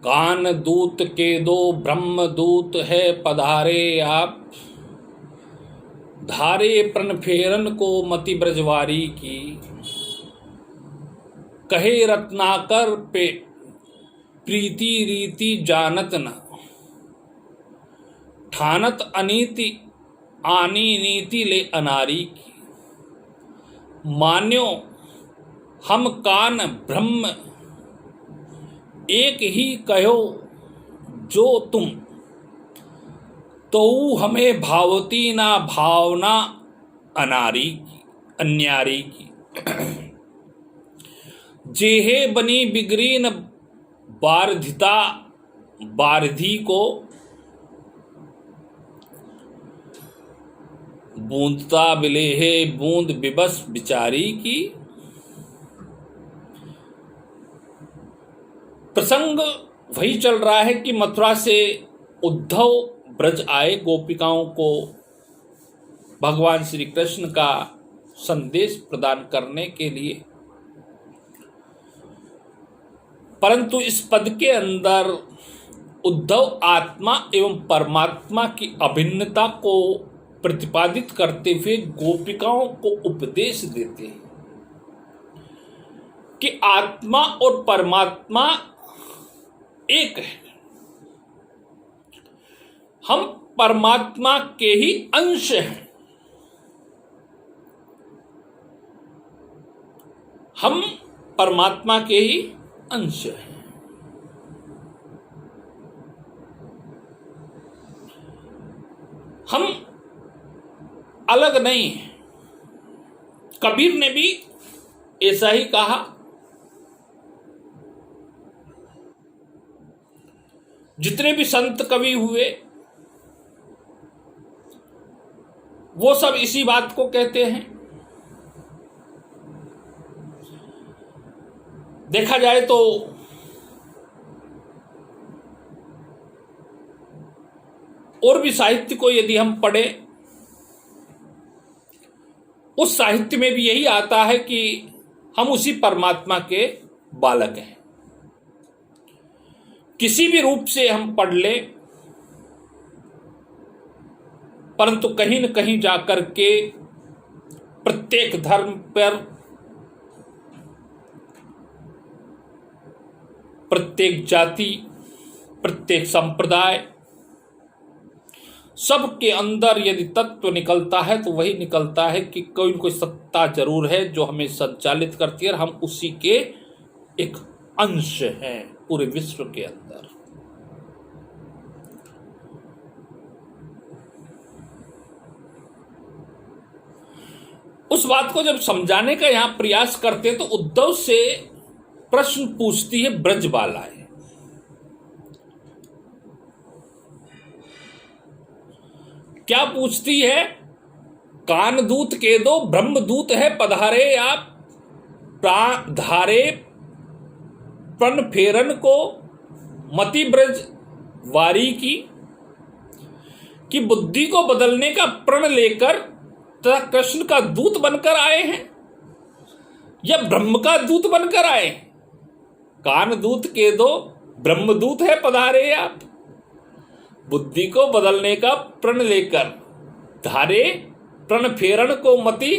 कान दूत के दो ब्रह्म दूत है पधारे आप, धारे प्रण फेरन को मति ब्रजवारी की। कहे रत्नाकर पे प्रीति रीति जानत न, ठानत अनीति आनी नीति ले अनारी की। मान्यो हम कान ब्रह्म एक ही कहो जो तुम, तो हमें भावती ना भावना अनारी की अन्यारी की। जेहे बनी बिगड़ी न बारधिता बारधी को, बूंदता बिलेहे बूंद बिबस बिचारी की। प्रसंग वही चल रहा है कि मथुरा से उद्धव ब्रज आए गोपिकाओं को भगवान श्री कृष्ण का संदेश प्रदान करने के लिए, परंतु इस पद के अंदर उद्धव आत्मा एवं परमात्मा की अभिन्नता को प्रतिपादित करते हुए गोपिकाओं को उपदेश देते हैं कि आत्मा और परमात्मा एक है। हम परमात्मा के ही अंश हैं। हम परमात्मा के ही अंश हैं। हम अलग नहीं हैं। कबीर ने भी ऐसा ही कहा। जितने भी संत कवि हुए वो सब इसी बात को कहते हैं। देखा जाए तो और भी साहित्य को यदि हम पढ़ें, उस साहित्य में भी यही आता है कि हम उसी परमात्मा के बालक हैं। किसी भी रूप से हम पढ़ लें, परंतु कहीं न कहीं जाकर के प्रत्येक धर्म पर, प्रत्येक जाति, प्रत्येक संप्रदाय, सबके अंदर यदि तत्व निकलता है तो वही निकलता है कि कोई न कोई सत्ता जरूर है जो हमें संचालित करती है और हम उसी के एक अंश हैं पूरे विश्व के अंदर। उस बात को जब समझाने का यहां प्रयास करते तो उद्धव से प्रश्न पूछती है ब्रजबालाएं। क्या पूछती है? कान दूत के दो ब्रह्म दूत है पधारे आप, धारे प्रण फेरन को मति ब्रज वारी की। कि बुद्धि को बदलने का प्रण लेकर तथा कृष्ण का दूत बनकर आए हैं या ब्रह्म का दूत बनकर आए? कान दूत के दो ब्रह्म दूत है पधारे आप, बुद्धि को बदलने का प्रण लेकर धारे प्रण फेरण को मति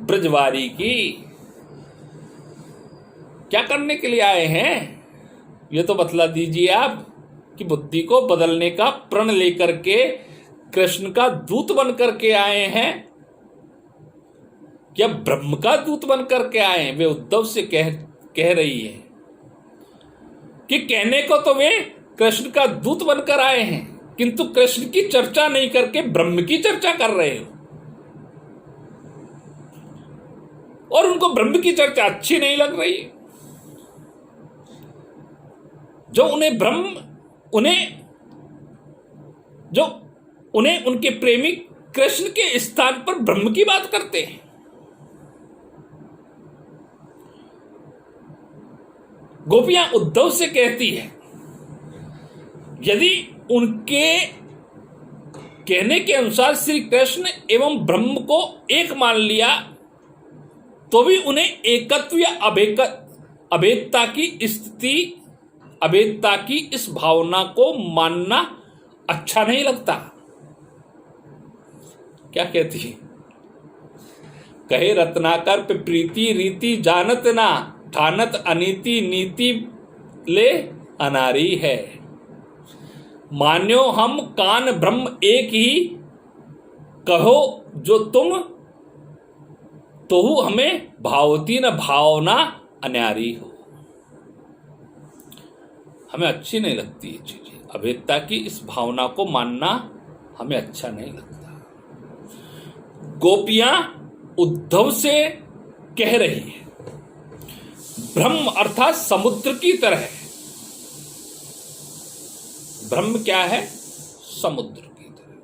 ब्रजवारी की। क्या करने के लिए आए हैं ये तो बतला दीजिए आप। कि बुद्धि को बदलने का प्रण लेकर के कृष्ण का दूत बनकर के आए हैं या ब्रह्म का दूत बनकर के आए हैं? वे उद्धव से कह रही है कि कहने को तो वे कृष्ण का दूत बनकर आए हैं, किंतु कृष्ण की चर्चा नहीं करके ब्रह्म की चर्चा कर रहे हो, और उनको ब्रह्म की चर्चा अच्छी नहीं लग रही। जो उन्हें उनके प्रेमी कृष्ण के स्थान पर ब्रह्म की बात करते हैं। गोपियां उद्धव से कहती है यदि उनके कहने के अनुसार श्री कृष्ण एवं ब्रह्म को एक मान लिया तो भी उन्हें एकत्व या अभेदता की स्थिति अभेदता की इस भावना को मानना अच्छा नहीं लगता। क्या कहती है? कहे रत्नाकर पे प्रीति रीति जानत ना, ठानत अनीति नीति ले अनारी है। मान्यो हम कान ब्रह्म एक ही, कहो जो तुम तो हमें भावती न भावना अन्यारी हो। हमें अच्छी नहीं लगती ये चीजें, अभेदता की इस भावना को मानना हमें अच्छा नहीं लगता। गोपियां उद्धव से कह रही है, ब्रह्म अर्थात समुद्र की तरह। ब्रह्म क्या है? समुद्र की तरह।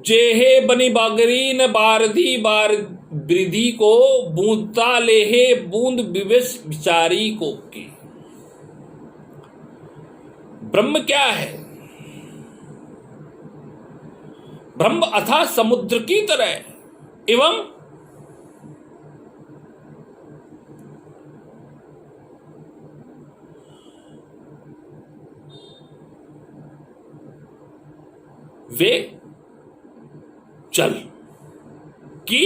जेहे बनी बागरी न बारधी बार वृद्धि को, बूंदता लेहे बूंद विवेश विचारी को की। ब्रह्म क्या है? ब्रह्म अर्थात समुद्र की तरह एवं वे जल की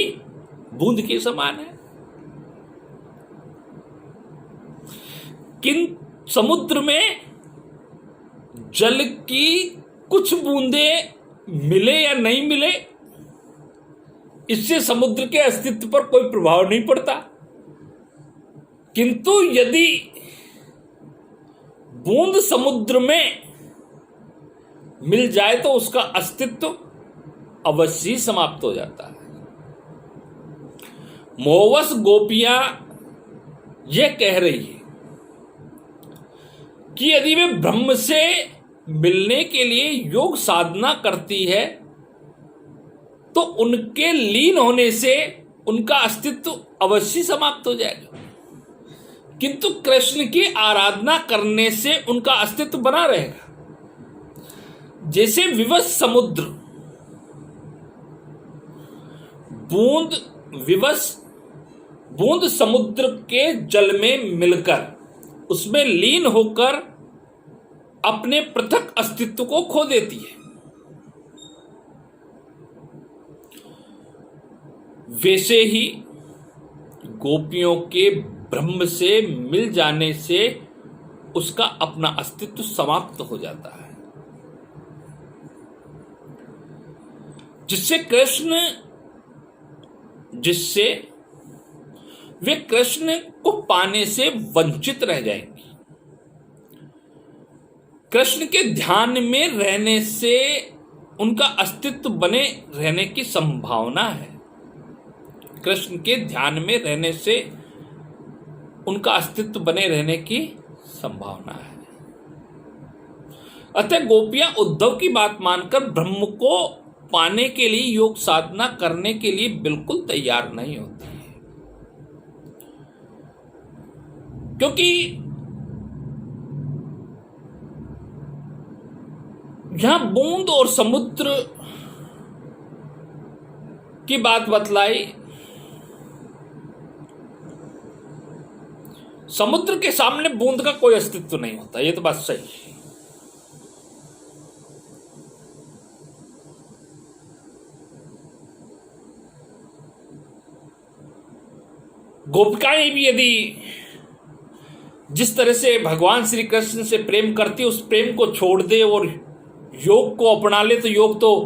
बूंद के समान है। किन समुद्र में जल की कुछ बूंदें मिले या नहीं मिले, इससे समुद्र के अस्तित्व पर कोई प्रभाव नहीं पड़ता। किंतु यदि बूंद समुद्र में मिल जाए तो उसका अस्तित्व अवश्य ही समाप्त हो जाता है। मोहवश गोपियां यह कह रही है कि यदि वे ब्रह्म से मिलने के लिए योग साधना करती है तो उनके लीन होने से उनका अस्तित्व अवश्य समाप्त हो जाएगा, किंतु कृष्ण की आराधना करने से उनका अस्तित्व बना रहेगा। जैसे विवश समुद्र बूंद समुद्र के जल में मिलकर उसमें लीन होकर अपने पृथक अस्तित्व को खो देती है, वैसे ही गोपियों के ब्रह्म से मिल जाने से उसका अपना अस्तित्व समाप्त हो जाता है, जिससे वे कृष्ण को पाने से वंचित रह जाएंगे। कृष्ण के ध्यान में रहने से उनका अस्तित्व बने रहने की संभावना है। कृष्ण के ध्यान में रहने से उनका अस्तित्व बने रहने की संभावना है। अतः गोपियां उद्धव की बात मानकर ब्रह्म को पाने के लिए योग साधना करने के लिए बिल्कुल तैयार नहीं होती है, क्योंकि यहां बूंद और समुद्र की बात बतलाई। समुद्र के सामने बूंद का कोई अस्तित्व नहीं होता, ये तो बात सही है। गोपिकाएं भी यदि जिस तरह से भगवान श्री कृष्ण से प्रेम करती है, उस प्रेम को छोड़ दे और योग को अपना ले, तो योग तो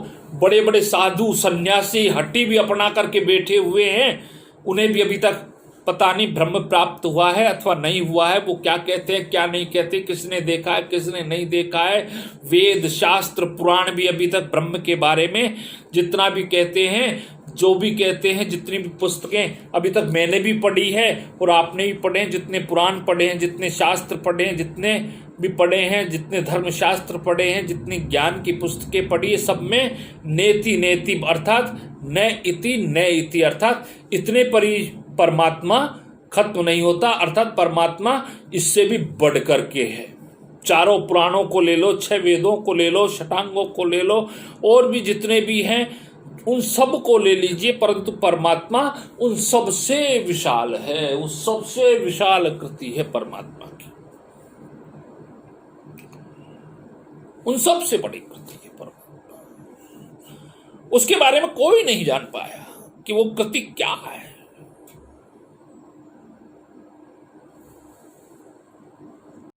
बड़े बड़े साधु सन्यासी हट्टी भी अपना करके बैठे हुए हैं, उन्हें भी अभी तक पता नहीं ब्रह्म प्राप्त हुआ है अथवा नहीं हुआ है। वो क्या कहते हैं क्या नहीं कहते, किसने देखा है किसने नहीं देखा है। वेद शास्त्र पुराण भी अभी तक ब्रह्म के बारे में जितना भी कहते हैं, जो भी कहते हैं, जितनी भी पुस्तकें अभी तक मैंने भी पढ़ी है और आपने भी पढ़े हैं, जितने पुराण पढ़े हैं, जितने शास्त्र पढ़े हैं, जितने भी पढ़े हैं, जितने धर्मशास्त्र पढ़े हैं, जितनी ज्ञान की पुस्तकें पढ़ी है, सब में नेति नेति अर्थात न इति अर्थात इतने पर ही परमात्मा खत्म नहीं होता, अर्थात परमात्मा इससे भी बढ़ करके है। चारों पुराणों को ले लो, 6 वेदों को ले लो, षटांगों को ले लो, और भी जितने भी हैं, उन सब को ले लीजिए, परंतु परमात्मा उन सबसे विशाल है, उस सबसे विशाल कृति है परमात्मा की, उन सबसे बड़ी कृति है परमात्मा। उसके बारे में कोई नहीं जान पाया कि वो कृति क्या है।